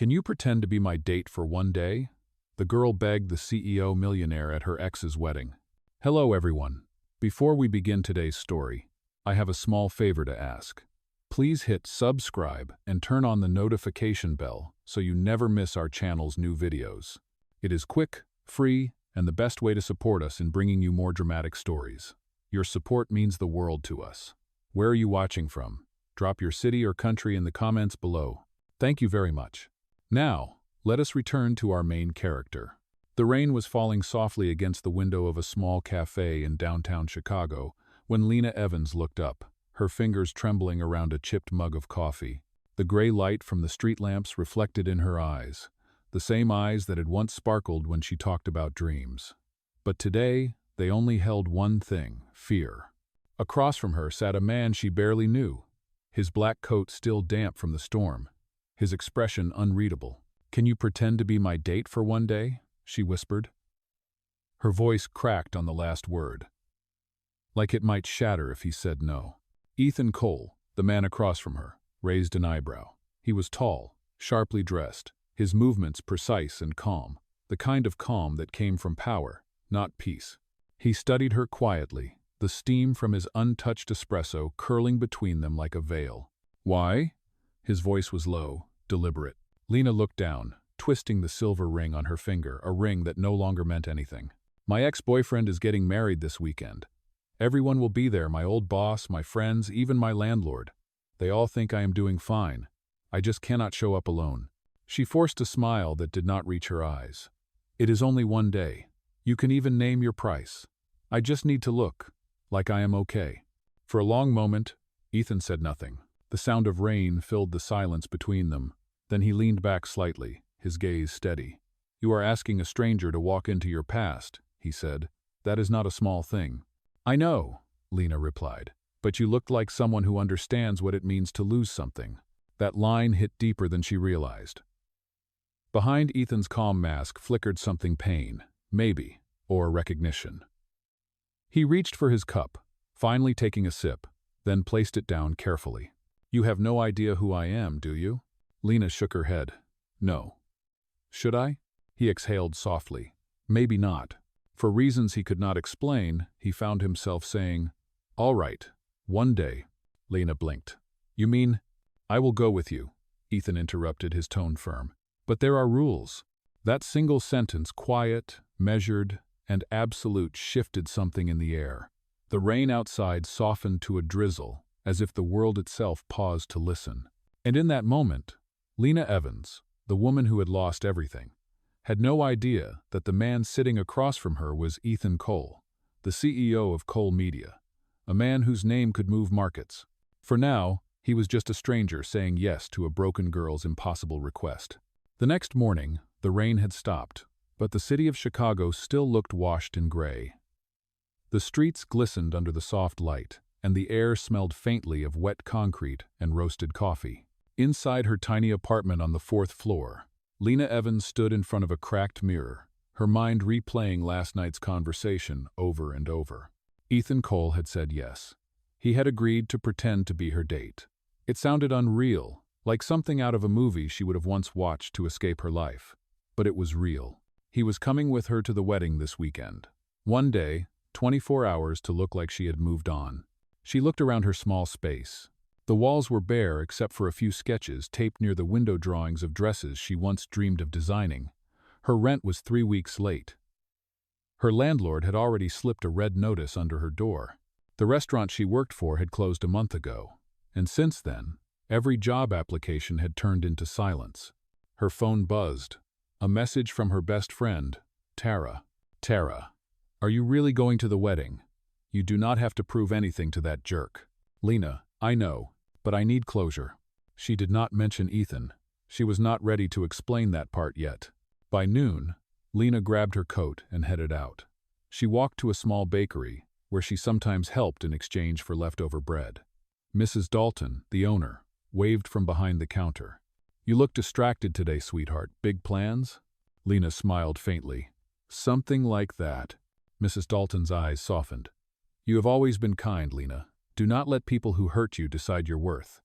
Can you pretend to be my date for one day? The girl begged the CEO millionaire at her ex's wedding. Hello, everyone. Before we begin today's story, I have a small favor to ask. Please hit subscribe and turn on the notification bell so you never miss our channel's new videos. It is quick, free, and the best way to support us in bringing you more dramatic stories. Your support means the world to us. Where are you watching from? Drop your city or country in the comments below. Thank you very much. Now, let us return to our main character. The rain was falling softly against the window of a small cafe in downtown Chicago when Lena Evans looked up, her fingers trembling around a chipped mug of coffee. The gray light from the street lamps reflected in her eyes, the same eyes that had once sparkled when she talked about dreams. But today, they only held one thing: fear. Across from her sat a man she barely knew, his black coat still damp from the storm, his expression unreadable. "Can you pretend to be my date for one day?" she whispered. Her voice cracked on the last word, like it might shatter if he said no. Ethan Cole, the man across from her, raised an eyebrow. He was tall, sharply dressed, his movements precise and calm, the kind of calm that came from power, not peace. He studied her quietly, the steam from his untouched espresso curling between them like a veil. "Why?" His voice was low, deliberate. Lena looked down, twisting the silver ring on her finger, a ring that no longer meant anything. "My ex-boyfriend is getting married this weekend. Everyone will be there, my old boss, my friends, even my landlord. They all think I am doing fine. I just cannot show up alone." She forced a smile that did not reach her eyes. "It is only one day. You can even name your price. I just need to look like I am okay." For a long moment, Ethan said nothing. The sound of rain filled the silence between them. Then he leaned back slightly, his gaze steady. "You are asking a stranger to walk into your past," he said. "That is not a small thing." "I know," Lena replied, "but you looked like someone who understands what it means to lose something." That line hit deeper than she realized. Behind Ethan's calm mask flickered something: pain, maybe, or recognition. He reached for his cup, finally taking a sip, then placed it down carefully. "You have no idea who I am, do you?" Lena shook her head. "No." "Should I?" He exhaled softly. "Maybe not." For reasons he could not explain, he found himself saying, "All right, one day." Lena blinked. "You mean—" "I will go with you," Ethan interrupted, his tone firm. "But there are rules." That single sentence, quiet, measured, and absolute, shifted something in the air. The rain outside softened to a drizzle, as if the world itself paused to listen. And in that moment, Lena Evans, the woman who had lost everything, had no idea that the man sitting across from her was Ethan Cole, the CEO of Cole Media, a man whose name could move markets. For now, he was just a stranger saying yes to a broken girl's impossible request. The next morning, the rain had stopped, but the city of Chicago still looked washed in gray. The streets glistened under the soft light, and the air smelled faintly of wet concrete and roasted coffee. Inside her tiny apartment on the 4th floor, Lena Evans stood in front of a cracked mirror, her mind replaying last night's conversation over and over. Ethan Cole had said yes. He had agreed to pretend to be her date. It sounded unreal, like something out of a movie she would have once watched to escape her life. But it was real. He was coming with her to the wedding this weekend. One day, 24 hours to look like she had moved on. She looked around her small space. The walls were bare except for a few sketches taped near the window drawings of dresses she once dreamed of designing. Her rent was 3 weeks late. Her landlord had already slipped a red notice under her door. The restaurant she worked for had closed a month ago, and since then, every job application had turned into silence. Her phone buzzed. A message from her best friend, Tara. "Tara, are you really going to the wedding? You do not have to prove anything to that jerk." "Lena, I know, but I need closure." She did not mention Ethan. She was not ready to explain that part yet. By noon, Lena grabbed her coat and headed out. She walked to a small bakery, where she sometimes helped in exchange for leftover bread. Mrs. Dalton, the owner, waved from behind the counter. "You look distracted today, sweetheart. Big plans?" Lena smiled faintly. "Something like that." Mrs. Dalton's eyes softened. "You have always been kind, Lena. Do not let people who hurt you decide your worth."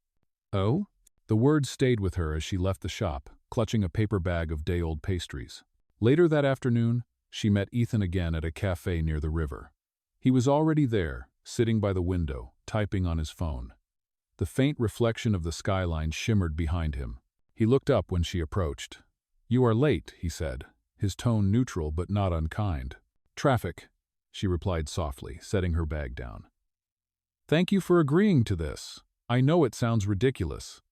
"Oh?" The words stayed with her as she left the shop, clutching a paper bag of day-old pastries. Later that afternoon, she met Ethan again at a cafe near the river. He was already there, sitting by the window, typing on his phone. The faint reflection of the skyline shimmered behind him. He looked up when she approached. "You are late," he said, his tone neutral but not unkind. "Traffic," she replied softly, setting her bag down. "Thank you for agreeing to this. I know it sounds ridiculous."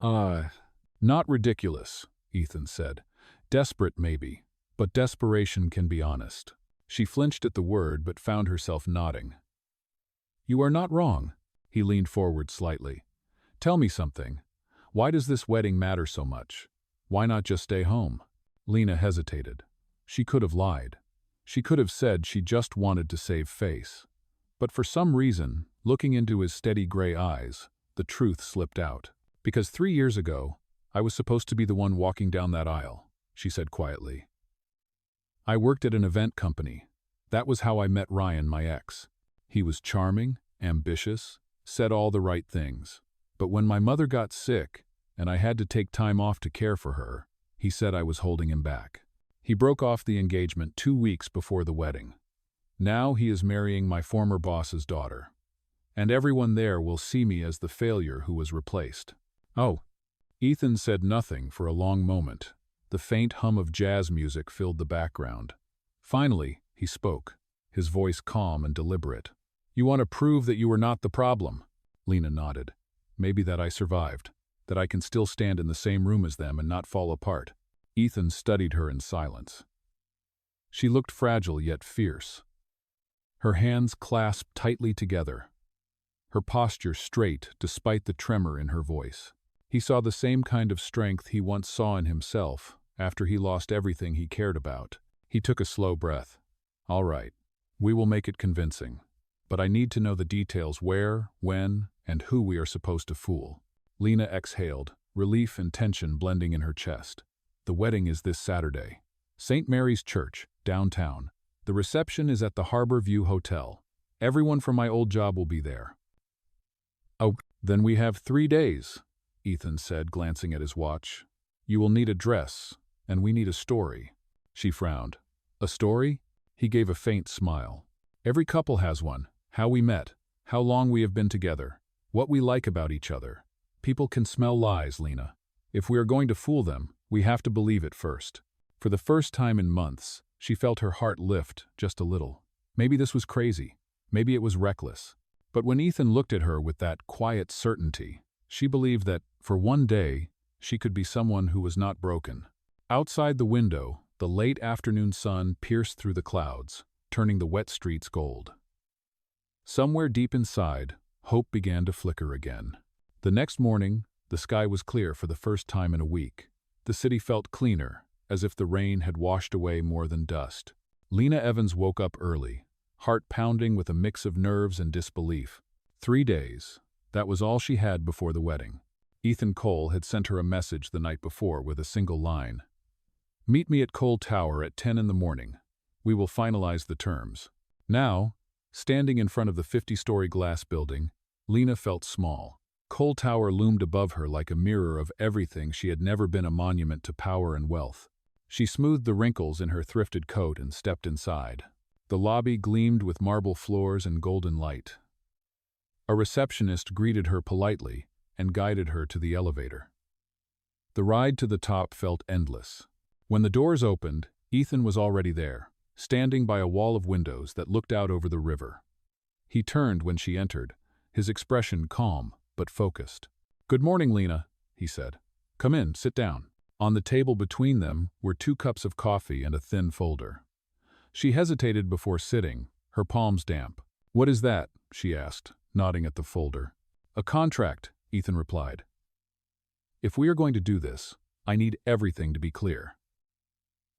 Not ridiculous," Ethan said. "Desperate, maybe, but desperation can be honest." She flinched at the word but found herself nodding. "You are not wrong." He leaned forward slightly. "Tell me something. Why does this wedding matter so much? Why not just stay home?" Lena hesitated. She could have lied. She could have said she just wanted to save face. But for some reason, looking into his steady gray eyes, the truth slipped out. "Because 3 years ago, I was supposed to be the one walking down that aisle," she said quietly. "I worked at an event company. That was how I met Ryan, my ex. He was charming, ambitious, said all the right things. But when my mother got sick, and I had to take time off to care for her, he said I was holding him back. He broke off the engagement 2 weeks before the wedding. Now he is marrying my former boss's daughter. And everyone there will see me as the failure who was replaced." "Oh." Ethan said nothing for a long moment. The faint hum of jazz music filled the background. Finally, he spoke, his voice calm and deliberate. "You want to prove that you were not the problem?" Lena nodded. "Maybe that I survived, that I can still stand in the same room as them and not fall apart." Ethan studied her in silence. She looked fragile yet fierce. Her hands clasped tightly together, her posture straight despite the tremor in her voice. He saw the same kind of strength he once saw in himself after he lost everything he cared about. He took a slow breath. "All right, we will make it convincing. But I need to know the details: where, when, and who we are supposed to fool." Lena exhaled, relief and tension blending in her chest. "The wedding is this Saturday. St. Mary's Church, downtown. The reception is at the Harbor View Hotel. Everyone from my old job will be there." "Oh, then we have 3 days," Ethan said, glancing at his watch. "You will need a dress, and we need a story." She frowned. "A story?" He gave a faint smile. "Every couple has one. How we met, how long we have been together, what we like about each other. People can smell lies, Lena. If we are going to fool them, we have to believe it first." For the first time in months, she felt her heart lift just a little. Maybe this was crazy. Maybe it was reckless. But when Ethan looked at her with that quiet certainty, she believed that, for one day, she could be someone who was not broken. Outside the window, the late afternoon sun pierced through the clouds, turning the wet streets gold. Somewhere deep inside, hope began to flicker again. The next morning, the sky was clear for the first time in a week. The city felt cleaner, as if the rain had washed away more than dust. Lena Evans woke up early, heart pounding with a mix of nerves and disbelief. 3 days. That was all she had before the wedding. Ethan Cole had sent her a message the night before with a single line. "Meet me at Cole Tower at 10 in the morning. We will finalize the terms." Now, standing in front of the 50-story glass building, Lena felt small. Cole Tower loomed above her like a mirror of everything she had never been: a monument to power and wealth. She smoothed the wrinkles in her thrifted coat and stepped inside. The lobby gleamed with marble floors and golden light. A receptionist greeted her politely and guided her to the elevator. The ride to the top felt endless. When the doors opened, Ethan was already there, standing by a wall of windows that looked out over the river. He turned when she entered, his expression calm but focused. "Good morning, Lena," he said. "Come in, sit down." On the table between them were 2 cups of coffee and a thin folder. She hesitated before sitting, her palms damp. "What is that?" she asked, nodding at the folder. "A contract," Ethan replied. "If we are going to do this, I need everything to be clear.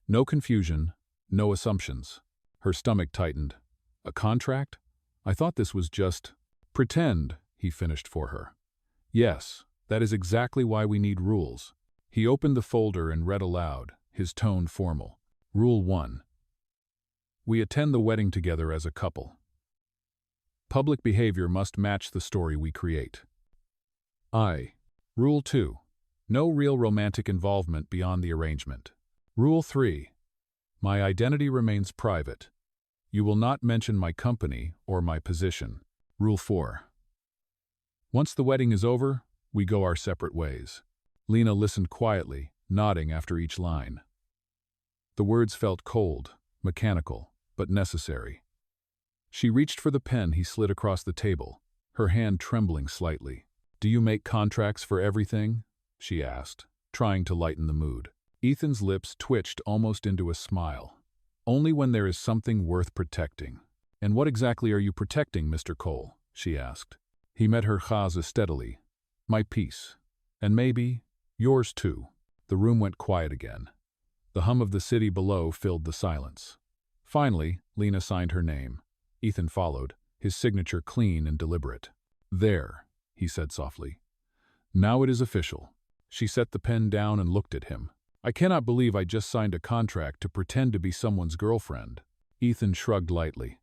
No confusion, no assumptions." Her stomach tightened. "A contract? I thought this was just—" "Pretend," he finished for her. "Yes, that is exactly why we need rules." He opened the folder and read aloud, his tone formal. "Rule 1. We attend the wedding together as a couple. Public behavior must match the story we create. Rule 2. No real romantic involvement beyond the arrangement. Rule 3. My identity remains private. You will not mention my company or my position. Rule 4. Once the wedding is over, we go our separate ways. Lena listened quietly, nodding after each line. The words felt cold, mechanical, but necessary. She reached for the pen he slid across the table, her hand trembling slightly. "Do you make contracts for everything?" she asked, trying to lighten the mood. Ethan's lips twitched almost into a smile. "Only when there is something worth protecting." "And what exactly are you protecting, Mr. Cole?" she asked. He met her gaze steadily. "My peace. And maybe yours too." The room went quiet again. The hum of the city below filled the silence. Finally, Lena signed her name. Ethan followed, his signature clean and deliberate. "There," he said softly. "Now it is official." She set the pen down and looked at him. "I cannot believe I just signed a contract to pretend to be someone's girlfriend." Ethan shrugged lightly.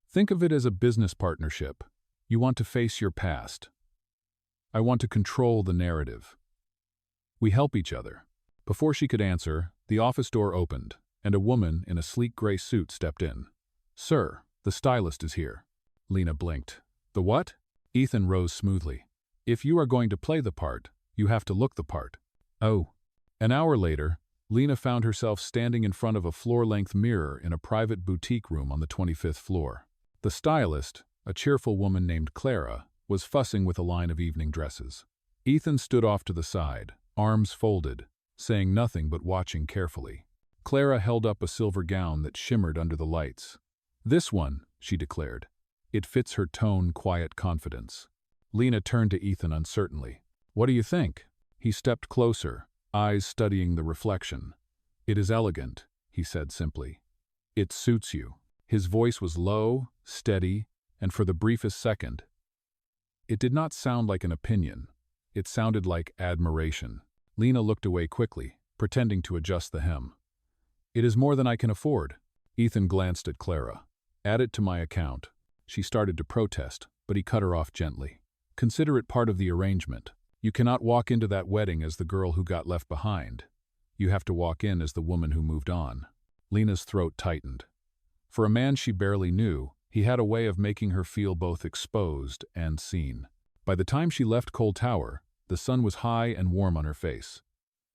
"Think of it as a business partnership. You want to face your past. I want to control the narrative. We help each other." Before she could answer, the office door opened, and a woman in a sleek gray suit stepped in. "Sir, the stylist is here." Lena blinked. "The what?" Ethan rose smoothly. "If you are going to play the part, you have to look the part." "Oh." An hour later, Lena found herself standing in front of a floor-length mirror in a private boutique room on the 25th floor. The stylist, a cheerful woman named Clara, was fussing with a line of evening dresses. Ethan stood off to the side, arms folded, saying nothing but watching carefully. Clara held up a silver gown that shimmered under the lights. "This one," she declared. It fits her tone, quiet confidence. Lena turned to Ethan uncertainly. "What do you think?" He stepped closer, eyes studying the reflection. "It is elegant," he said simply. "It suits you." His voice was low, steady, and for the briefest second, it did not sound like an opinion. It sounded like admiration. Lena looked away quickly, pretending to adjust the hem. "It is more than I can afford." Ethan glanced at Clara. "Add it to my account." She started to protest, but he cut her off gently. "Consider it part of the arrangement. You cannot walk into that wedding as the girl who got left behind. You have to walk in as the woman who moved on." Lena's throat tightened. For a man she barely knew, he had a way of making her feel both exposed and seen. By the time she left Cole Tower, the sun was high and warm on her face.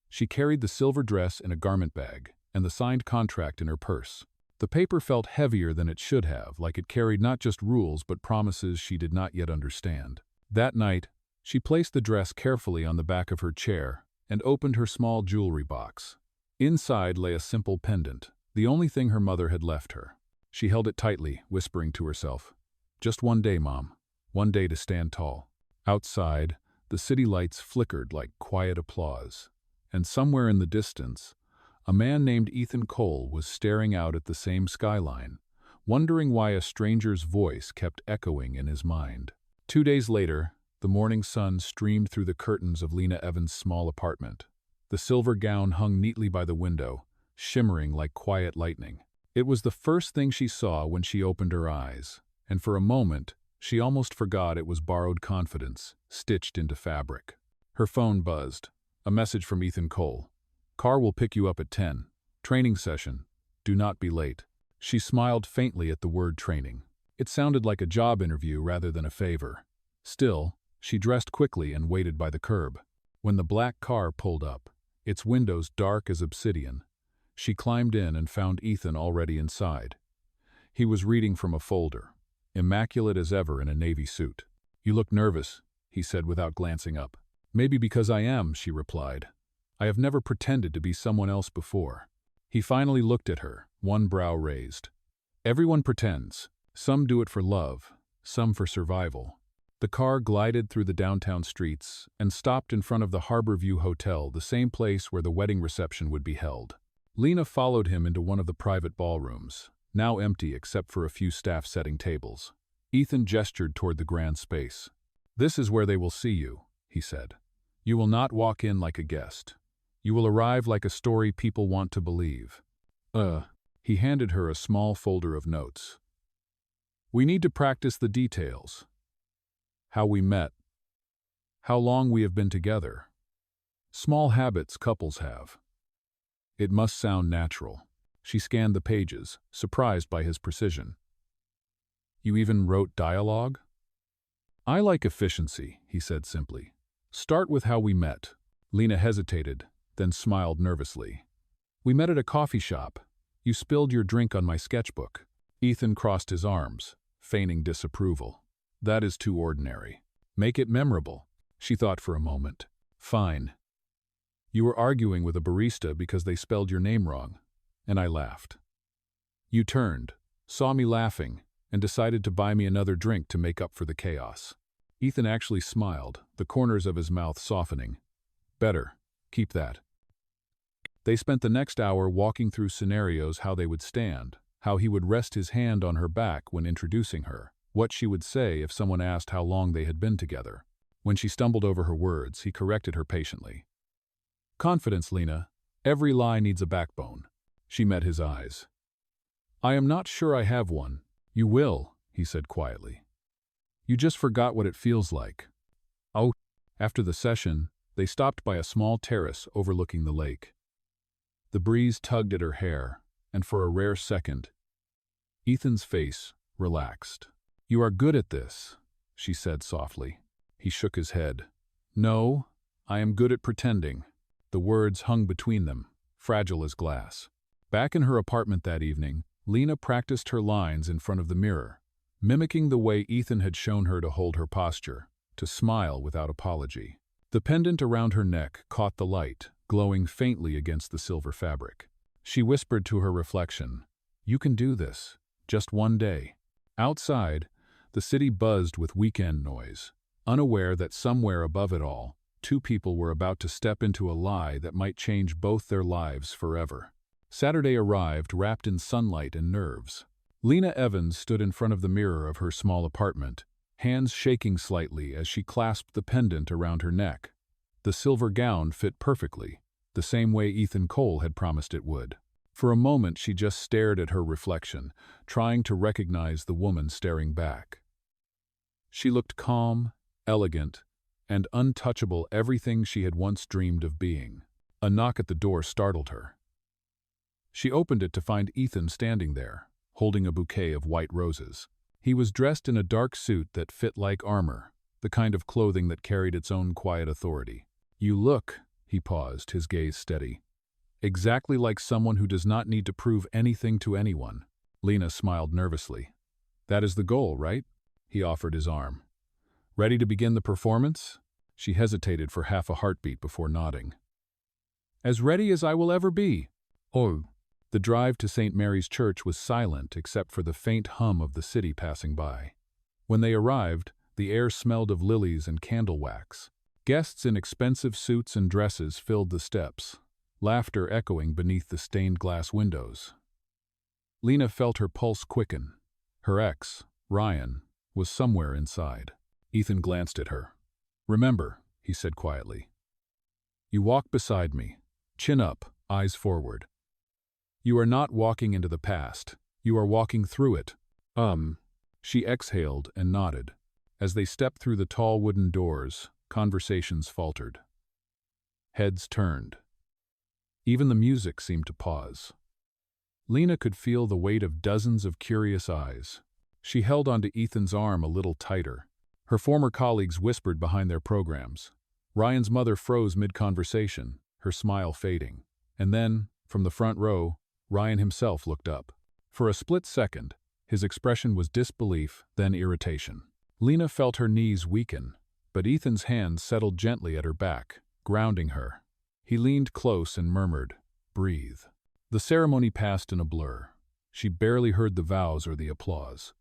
She carried the silver dress in a garment bag and the signed contract in her purse. The paper felt heavier than it should have, like it carried not just rules but promises she did not yet understand. That night, she placed the dress carefully on the back of her chair and opened her small jewelry box. Inside lay a simple pendant, the only thing her mother had left her. She held it tightly, whispering to herself, "Just one day, Mom. One day to stand tall." Outside, the city lights flickered like quiet applause, and somewhere in the distance, a man named Ethan Cole was staring out at the same skyline, wondering why a stranger's voice kept echoing in his mind. 2 days later, the morning sun streamed through the curtains of Lena Evans' small apartment. The silver gown hung neatly by the window, shimmering like quiet lightning. It was the first thing she saw when she opened her eyes, and for a moment, she almost forgot it was borrowed confidence, stitched into fabric. Her phone buzzed. A message from Ethan Cole. "Car will pick you up at 10. Training session. Do not be late." She smiled faintly at the word training. It sounded like a job interview rather than a favor. Still, she dressed quickly and waited by the curb. When the black car pulled up, its windows dark as obsidian, she climbed in and found Ethan already inside. He was reading from a folder, immaculate as ever in a navy suit. "You look nervous," he said without glancing up. "Maybe because I am," she replied. "I have never pretended to be someone else before." He finally looked at her, one brow raised. "Everyone pretends. Some do it for love, some for survival." The car glided through the downtown streets and stopped in front of the Harborview Hotel, the same place where the wedding reception would be held. Lena followed him into one of the private ballrooms, now empty except for a few staff-setting tables. Ethan gestured toward the grand space. "This is where they will see you," he said. "You will not walk in like a guest. You will arrive like a story people want to believe." He handed her a small folder of notes. "We need to practice the details. How we met. How long we have been together. Small habits couples have. It must sound natural. She scanned the pages, surprised by his precision. You even wrote dialogue? I like efficiency, he said simply. Start with how we met. Lena hesitated, then smiled nervously. We met at a coffee shop. You spilled your drink on my sketchbook. Ethan crossed his arms, feigning disapproval. That is too ordinary. Make it memorable. She thought for a moment. Fine. You were arguing with a barista because they spelled your name wrong, and I laughed. You turned, saw me laughing, and decided to buy me another drink to make up for the chaos. Ethan actually smiled, the corners of his mouth softening. Better. Keep that. They spent the next hour walking through scenarios: how they would stand, how he would rest his hand on her back when introducing her, what she would say if someone asked how long they had been together. When she stumbled over her words, he corrected her patiently. Confidence, Lena. Every lie needs a backbone. She met his eyes. I am not sure I have one. You will, he said quietly. You just forgot what it feels like. Oh. After the session, they stopped by a small terrace overlooking the lake. The breeze tugged at her hair, and for a rare second, Ethan's face relaxed. You are good at this, she said softly. He shook his head. No, I am good at pretending. The words hung between them, fragile as glass. Back in her apartment that evening, Lena practiced her lines in front of the mirror, mimicking the way Ethan had shown her to hold her posture, to smile without apology. The pendant around her neck caught the light, glowing faintly against the silver fabric. She whispered to her reflection, You can do this, just one day. Outside, the city buzzed with weekend noise, unaware that somewhere above it all, two people were about to step into a lie that might change both their lives forever. Saturday arrived, wrapped in sunlight and nerves. Lena Evans stood in front of the mirror of her small apartment, hands shaking slightly as she clasped the pendant around her neck. The silver gown fit perfectly, the same way Ethan Cole had promised it would. For a moment she just stared at her reflection, trying to recognize the woman staring back. She looked calm, elegant, and untouchable, everything she had once dreamed of being. A knock at the door startled her. She opened it to find Ethan standing there, holding a bouquet of white roses. He was dressed in a dark suit that fit like armor, the kind of clothing that carried its own quiet authority. You look, he paused, his gaze steady, exactly like someone who does not need to prove anything to anyone. Lena smiled nervously. That is the goal, right? He offered his arm. Ready to begin the performance? She hesitated for half a heartbeat before nodding. As ready as I will ever be. Oh. The drive to St. Mary's Church was silent except for the faint hum of the city passing by. When they arrived, the air smelled of lilies and candle wax. Guests in expensive suits and dresses filled the steps, laughter echoing beneath the stained glass windows. Lena felt her pulse quicken. Her ex, Ryan, was somewhere inside. Ethan glanced at her. Remember, he said quietly. You walk beside me, chin up, eyes forward. You are not walking into the past. You are walking through it. She exhaled and nodded. As they stepped through the tall wooden doors, conversations faltered. Heads turned. Even the music seemed to pause. Lena could feel the weight of dozens of curious eyes. She held onto Ethan's arm a little tighter. Her former colleagues whispered behind their programs. Ryan's mother froze mid-conversation, her smile fading. And then, from the front row, Ryan himself looked up. For a split second, his expression was disbelief, then irritation. Lena felt her knees weaken, but Ethan's hand settled gently at her back, grounding her. He leaned close and murmured, "Breathe." The ceremony passed in a blur. She barely heard the vows or the applause.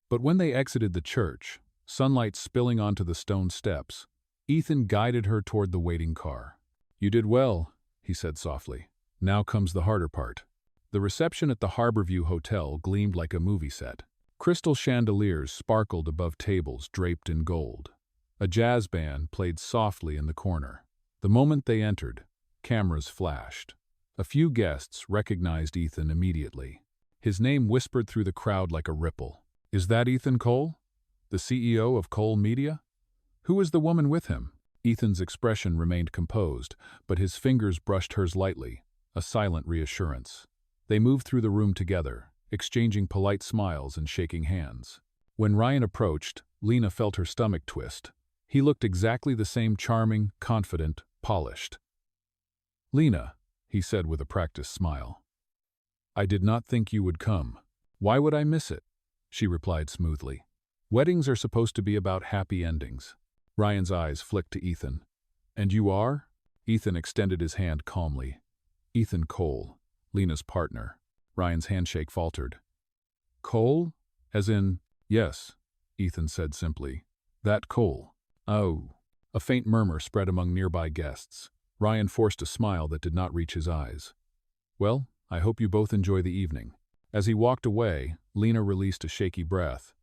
But when they exited the church, sunlight spilling onto the stone steps, Ethan guided her toward the waiting car. "You did well," he said softly. "Now comes the harder part." The reception at the Harborview Hotel gleamed like a movie set. Crystal chandeliers sparkled above tables draped in gold. A jazz band played softly in the corner. The moment they entered, cameras flashed. A few guests recognized Ethan immediately. His name whispered through the crowd like a ripple. "Is that Ethan Cole? The CEO of Cole Media? Who is the woman with him?" Ethan's expression remained composed, but his fingers brushed hers lightly, a silent reassurance. They moved through the room together, exchanging polite smiles and shaking hands. When Ryan approached, Lena felt her stomach twist. He looked exactly the same, charming, confident, polished. "Lena," he said with a practiced smile. "I did not think you would come. Why would I miss it?" she replied smoothly. "Weddings are supposed to be about happy endings." Ryan's eyes flicked to Ethan. "And you are?" Ethan extended his hand calmly. "Ethan Cole, Lena's partner." Ryan's handshake faltered. "Cole? As in—" "Yes," Ethan said simply. "That Cole." "Oh." A faint murmur spread among nearby guests. Ryan forced a smile that did not reach his eyes. "Well, I hope you both enjoy the evening." As he walked away, Lena released a shaky breath.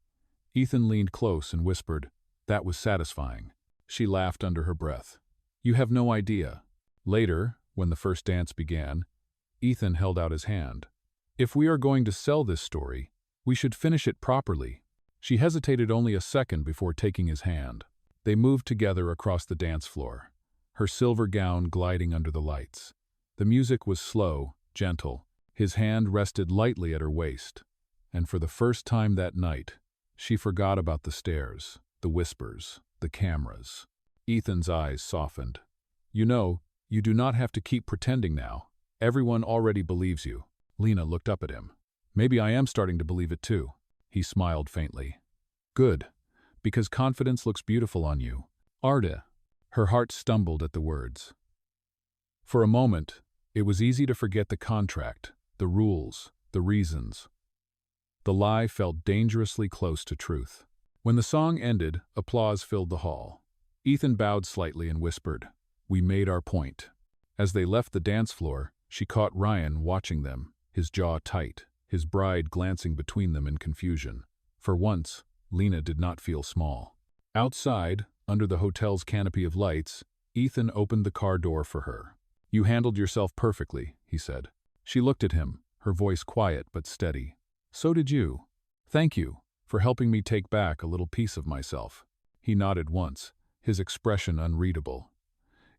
Ethan leaned close and whispered, "That was satisfying." She laughed under her breath. "You have no idea." Later, when the first dance began, Ethan held out his hand. "If we are going to sell this story, we should finish it properly." She hesitated only a second before taking his hand. They moved together across the dance floor, her silver gown gliding under the lights. The music was slow, gentle. His hand rested lightly at her waist. And for the first time that night, she forgot about the stares, the whispers, the cameras. Ethan's eyes softened. "You know, you do not have to keep pretending now. Everyone already believes you." Lena looked up at him. "Maybe I am starting to believe it too." He smiled faintly. "Good, because confidence looks beautiful on you." "Arda." Her heart stumbled at the words. For a moment, it was easy to forget the contract, the rules, the reasons. The lie felt dangerously close to truth. When the song ended, applause filled the hall. Ethan bowed slightly and whispered, "We made our point." As they left the dance floor, she caught Ryan watching them, his jaw tight, his bride glancing between them in confusion. For once, Lena did not feel small. Outside, under the hotel's canopy of lights, Ethan opened the car door for her. "You handled yourself perfectly," he said. She looked at him, her voice quiet but steady. "So did you. Thank you for helping me take back a little piece of myself." He nodded once, his expression unreadable.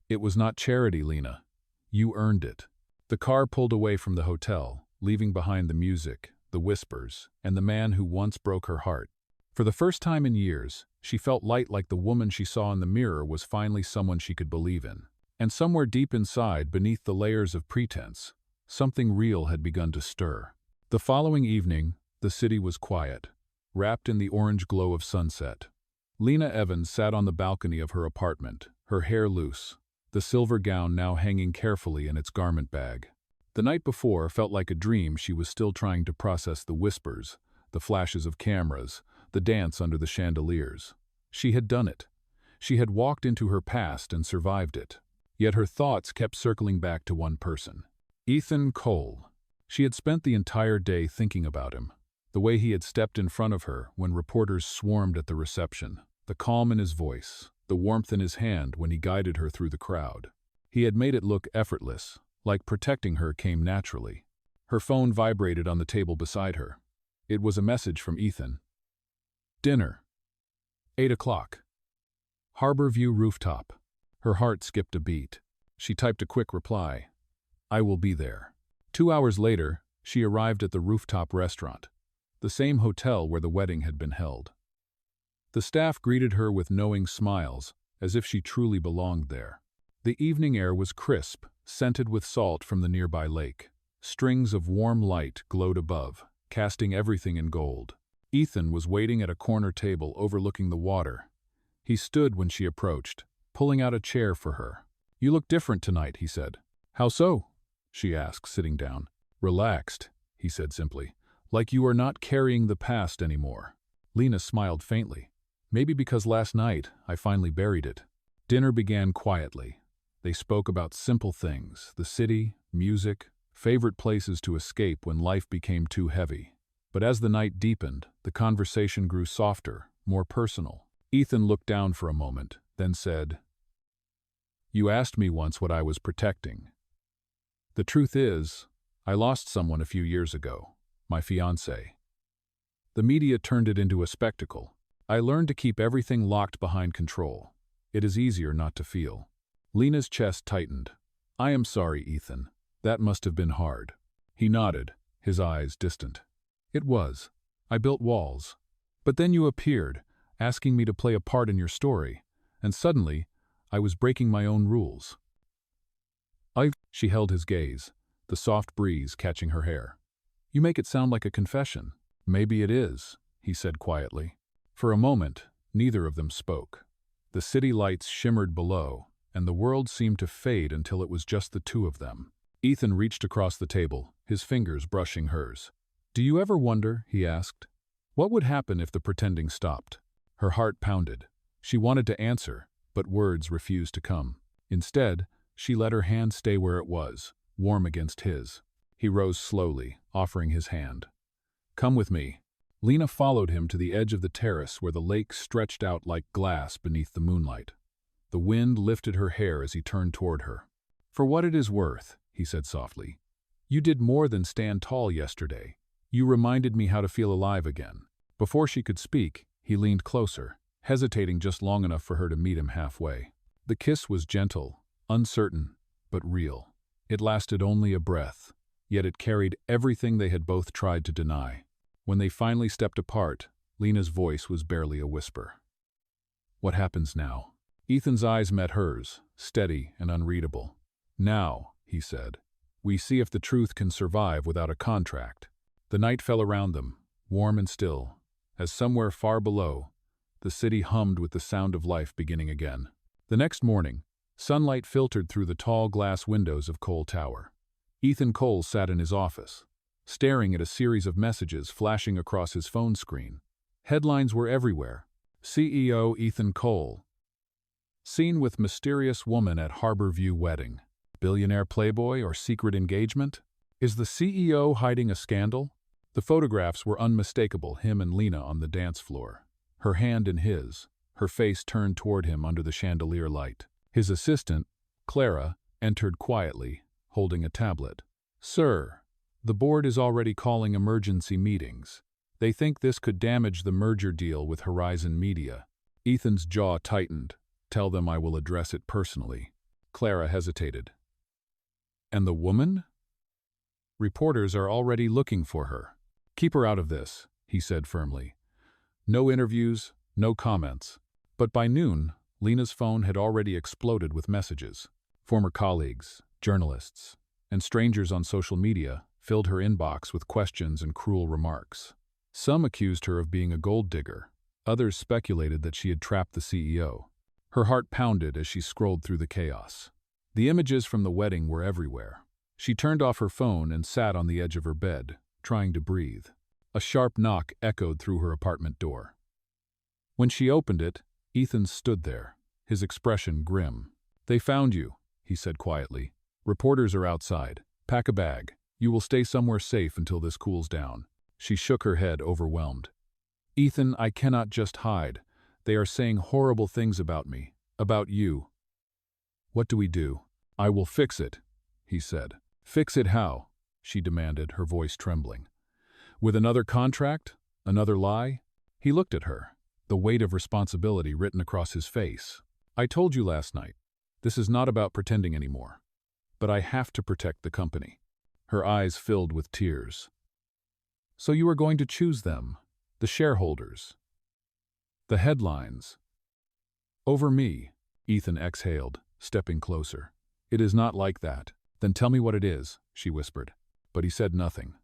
"It was not charity, Lena. You earned it." The car pulled away from the hotel, leaving behind the music, the whispers, and the man who once broke her heart. For the first time in years, she felt light, like the woman she saw in the mirror was finally someone she could believe in. And somewhere deep inside, beneath the layers of pretense, something real had begun to stir. The following evening, the city was quiet, wrapped in the orange glow of sunset. Lena Evans sat on the balcony of her apartment, her hair loose, the silver gown now hanging carefully in its garment bag. The night before felt like a dream. She was still trying to process the whispers, the flashes of cameras, the dance under the chandeliers. She had done it. She had walked into her past and survived it. Yet her thoughts kept circling back to one person. Ethan Cole. She had spent the entire day thinking about him. The way he had stepped in front of her when reporters swarmed at the reception. The calm in his voice. The warmth in his hand when he guided her through the crowd. He had made it look effortless, like protecting her came naturally. Her phone vibrated on the table beside her. It was a message from Ethan. "Dinner. 8 o'clock. Harborview rooftop." Her heart skipped a beat. She typed a quick reply. "I will be there." 2 hours later, she arrived at the rooftop restaurant, the same hotel where the wedding had been held. The staff greeted her with knowing smiles, as if she truly belonged there. The evening air was crisp, scented with salt from the nearby lake. Strings of warm light glowed above, casting everything in gold. Ethan was waiting at a corner table overlooking the water. He stood when she approached, pulling out a chair for her. "You look different tonight," he said. "How so?" she asked, sitting down. "Relaxed," he said simply, "like you are not carrying the past anymore." Lena smiled faintly. "Maybe because last night I finally buried it." Dinner began quietly. They spoke about simple things, the city, music, favorite places to escape when life became too heavy. But as the night deepened, the conversation grew softer, more personal. Ethan looked down for a moment, then said, "You asked me once what I was protecting. The truth is, I lost someone a few years ago, my fiancé. The media turned it into a spectacle. I learned to keep everything locked behind control. It is easier not to feel. Lena's chest tightened. I am sorry, Ethan. That must have been hard. He nodded, his eyes distant. It was. I built walls. But then you appeared, asking me to play a part in your story, and suddenly, I was breaking my own rules. She held his gaze, the soft breeze catching her hair. You make it sound like a confession. Maybe it is, he said quietly. For a moment, neither of them spoke. The city lights shimmered below, and the world seemed to fade until it was just the two of them. Ethan reached across the table, his fingers brushing hers. Do you ever wonder, he asked, what would happen if the pretending stopped? Her heart pounded. She wanted to answer, but words refused to come. Instead, she let her hand stay where it was, warm against his. He rose slowly, offering his hand. Come with me. Lena followed him to the edge of the terrace where the lake stretched out like glass beneath the moonlight. The wind lifted her hair as he turned toward her. For what it is worth, he said softly, you did more than stand tall yesterday. You reminded me how to feel alive again. Before she could speak, he leaned closer, hesitating just long enough for her to meet him halfway. The kiss was gentle, uncertain, but real. It lasted only a breath, yet it carried everything they had both tried to deny. When they finally stepped apart, Lena's voice was barely a whisper. What happens now? Ethan's eyes met hers, steady and unreadable. Now, he said, we see if the truth can survive without a contract. The night fell around them, warm and still, as somewhere far below, the city hummed with the sound of life beginning again. The next morning, sunlight filtered through the tall glass windows of Cole Tower. Ethan Cole sat in his office, staring at a series of messages flashing across his phone screen. Headlines were everywhere. CEO Ethan Cole. Seen with mysterious woman at Harbor View wedding. Billionaire playboy or secret engagement? Is the CEO hiding a scandal? The photographs were unmistakable, him and Lena on the dance floor. Her hand in his, her face turned toward him under the chandelier light. His assistant, Clara, entered quietly, holding a tablet. Sir, the board is already calling emergency meetings. They think this could damage the merger deal with Horizon Media. Ethan's jaw tightened. Tell them I will address it personally. Clara hesitated. And the woman? Reporters are already looking for her. Keep her out of this, he said firmly. No interviews, no comments. But by noon, Lena's phone had already exploded with messages. Former colleagues, journalists, and strangers on social media filled her inbox with questions and cruel remarks. Some accused her of being a gold digger. Others speculated that she had trapped the CEO. Her heart pounded as she scrolled through the chaos. The images from the wedding were everywhere. She turned off her phone and sat on the edge of her bed, trying to breathe. A sharp knock echoed through her apartment door. When she opened it, Ethan stood there, his expression grim. They found you, he said quietly. Reporters are outside. Pack a bag. You will stay somewhere safe until this cools down. She shook her head, overwhelmed. Ethan, I cannot just hide. They are saying horrible things about me, about you. What do we do? I will fix it, he said. Fix it how? She demanded, her voice trembling. With another contract? Another lie? He looked at her, the weight of responsibility written across his face. I told you last night, this is not about pretending anymore. But I have to protect the company. Her eyes filled with tears. So you are going to choose them, the shareholders, the headlines. Over me, Ethan exhaled, stepping closer. It is not like that. Then tell me what it is, she whispered. But he said nothing.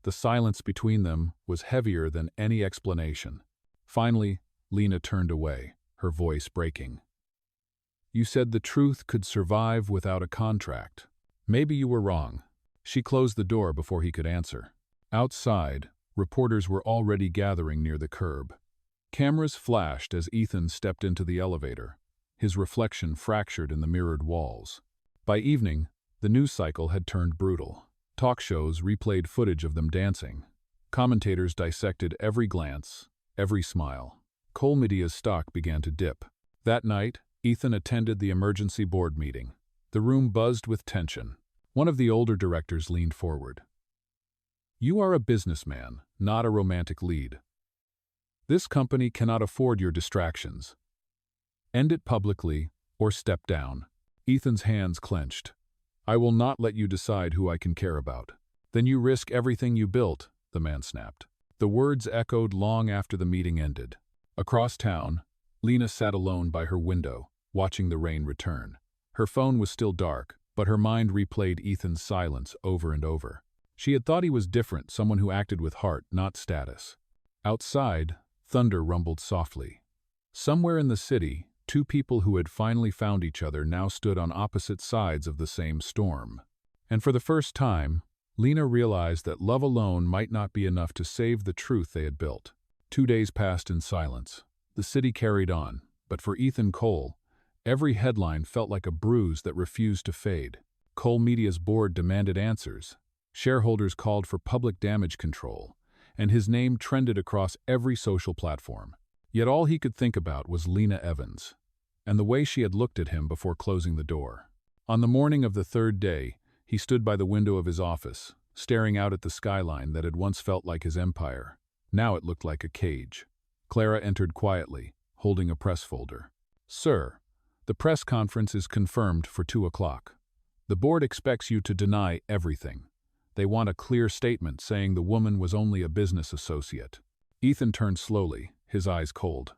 The silence between them was heavier than any explanation. Finally, Lena turned away, her voice breaking. You said the truth could survive without a contract. Maybe you were wrong. She closed the door before he could answer. Outside, reporters were already gathering near the curb. Cameras flashed as Ethan stepped into the elevator, his reflection fractured in the mirrored walls. By evening, the news cycle had turned brutal. Talk shows replayed footage of them dancing. Commentators dissected every glance, every smile. Cole Media's stock began to dip. That night, Ethan attended the emergency board meeting. The room buzzed with tension. One of the older directors leaned forward. You are a businessman, not a romantic lead. This company cannot afford your distractions. End it publicly or step down. Ethan's hands clenched. I will not let you decide who I can care about. Then you risk everything you built, the man snapped. The words echoed long after the meeting ended. Across town, Lena sat alone by her window, watching the rain return. Her phone was still dark, but her mind replayed Ethan's silence over and over. She had thought he was different, someone who acted with heart, not status. Outside, thunder rumbled softly. Somewhere in the city, two people who had finally found each other now stood on opposite sides of the same storm. And for the first time, Lena realized that love alone might not be enough to save the truth they had built. 2 days passed in silence. The city carried on, but for Ethan Cole, every headline felt like a bruise that refused to fade. Cole Media's board demanded answers. Shareholders called for public damage control, and his name trended across every social platform. Yet all he could think about was Lena Evans, and the way she had looked at him before closing the door. On the morning of the third day, he stood by the window of his office, staring out at the skyline that had once felt like his empire. Now it looked like a cage. Clara entered quietly, holding a press folder. Sir, the press conference is confirmed for 2 o'clock. The board expects you to deny everything. They want a clear statement saying the woman was only a business associate. Ethan turned slowly, his eyes cold.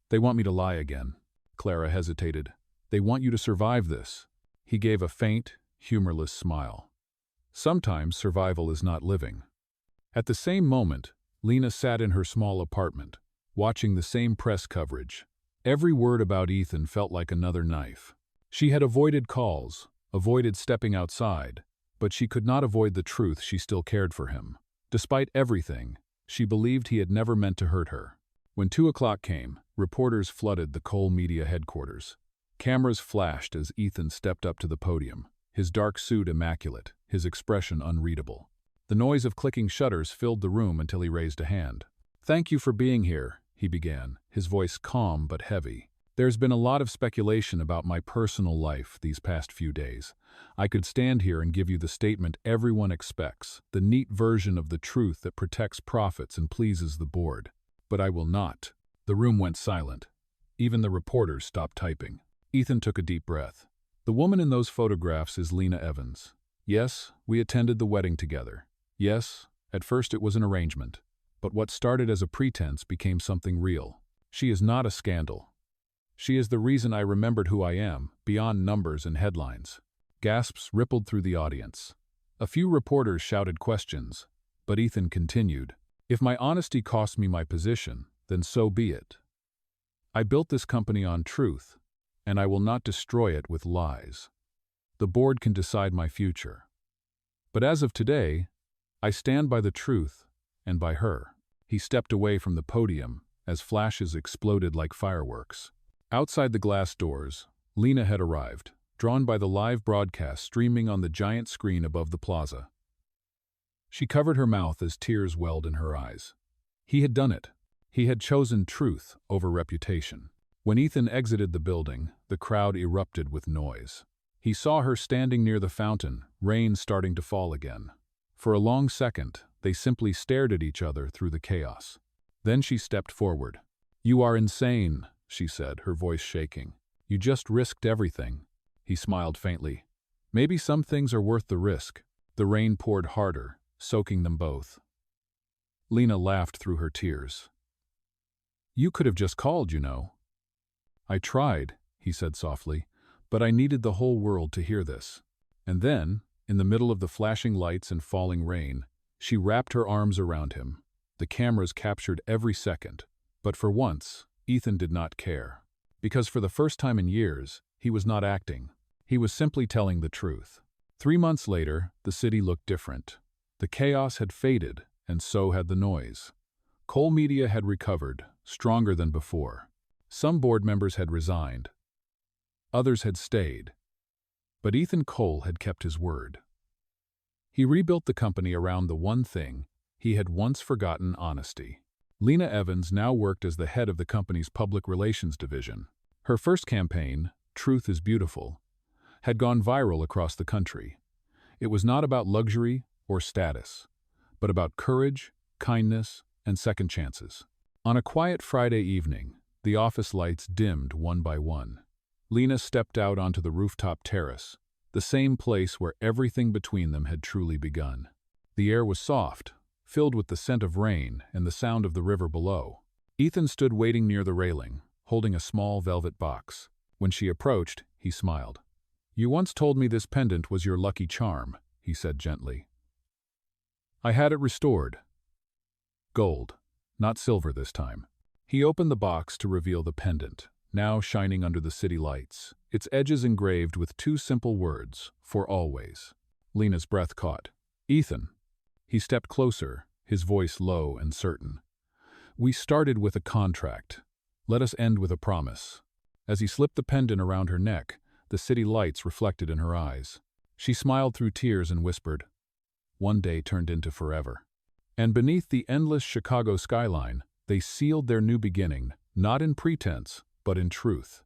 They want me to lie again. Clara hesitated. They want you to survive this. He gave a faint, humorless smile. Sometimes survival is not living. At the same moment, Lena sat in her small apartment, watching the same press coverage. Every word about Ethan felt like another knife. She had avoided calls, avoided stepping outside, but she could not avoid the truth she still cared for him. Despite everything, she believed he had never meant to hurt her. When 2 o'clock came, reporters flooded the Cole Media headquarters. Cameras flashed as Ethan stepped up to the podium, his dark suit immaculate, his expression unreadable. The noise of clicking shutters filled the room until he raised a hand. Thank you for being here, he began, his voice calm but heavy. There's been a lot of speculation about my personal life these past few days. I could stand here and give you the statement everyone expects, the neat version of the truth that protects profits and pleases the board. But I will not. The room went silent. Even the reporters stopped typing. Ethan took a deep breath. The woman in those photographs is Lena Evans. Yes, we attended the wedding together. Yes, at first it was an arrangement. But what started as a pretense became something real. She is not a scandal. She is the reason I remembered who I am, beyond numbers and headlines. Gasps rippled through the audience. A few reporters shouted questions, but Ethan continued. If my honesty costs me my position, then so be it. I built this company on truth, and I will not destroy it with lies. The board can decide my future. But as of today, I stand by the truth and by her. He stepped away from the podium as flashes exploded like fireworks. Outside the glass doors, Lena had arrived, drawn by the live broadcast streaming on the giant screen above the plaza. She covered her mouth as tears welled in her eyes. He had done it. He had chosen truth over reputation. When Ethan exited the building, the crowd erupted with noise. He saw her standing near the fountain, rain starting to fall again. For a long second, they simply stared at each other through the chaos. Then she stepped forward. "You are insane," she said, her voice shaking. "You just risked everything." He smiled faintly. "Maybe some things are worth the risk." The rain poured harder, soaking them both. Lena laughed through her tears. "You could have just called, you know." "I tried," he said softly, "but I needed the whole world to hear this." And then, in the middle of the flashing lights and falling rain, she wrapped her arms around him. The cameras captured every second, but for once, Ethan did not care. Because for the first time in years, he was not acting. He was simply telling the truth. 3 months later, the city looked different. The chaos had faded, and so had the noise. Cole Media had recovered, stronger than before. Some board members had resigned. Others had stayed. But Ethan Cole had kept his word. He rebuilt the company around the one thing he had once forgotten: honesty. Lena Evans now worked as the head of the company's public relations division. Her first campaign, Truth is Beautiful, had gone viral across the country. It was not about luxury or status, but about courage, kindness, and second chances. On a quiet Friday evening, The office lights dimmed one by one. Lena stepped out onto the rooftop terrace, the same place where everything between them had truly begun. The air was soft, filled with the scent of rain and the sound of the river below. Ethan stood waiting near the railing, holding a small velvet box. When she approached, he smiled. "You once told me this pendant was your lucky charm," he said gently. "I had it restored. Gold, not silver this time." He opened the box to reveal the pendant, now shining under the city lights, its edges engraved with two simple words, "For always." Lena's breath caught. "Ethan." He stepped closer, his voice low and certain. "We started with a contract. Let us end with a promise." As he slipped the pendant around her neck, the city lights reflected in her eyes. She smiled through tears and whispered, "One day turned into forever." And beneath the endless Chicago skyline, they sealed their new beginning, not in pretense, but in truth.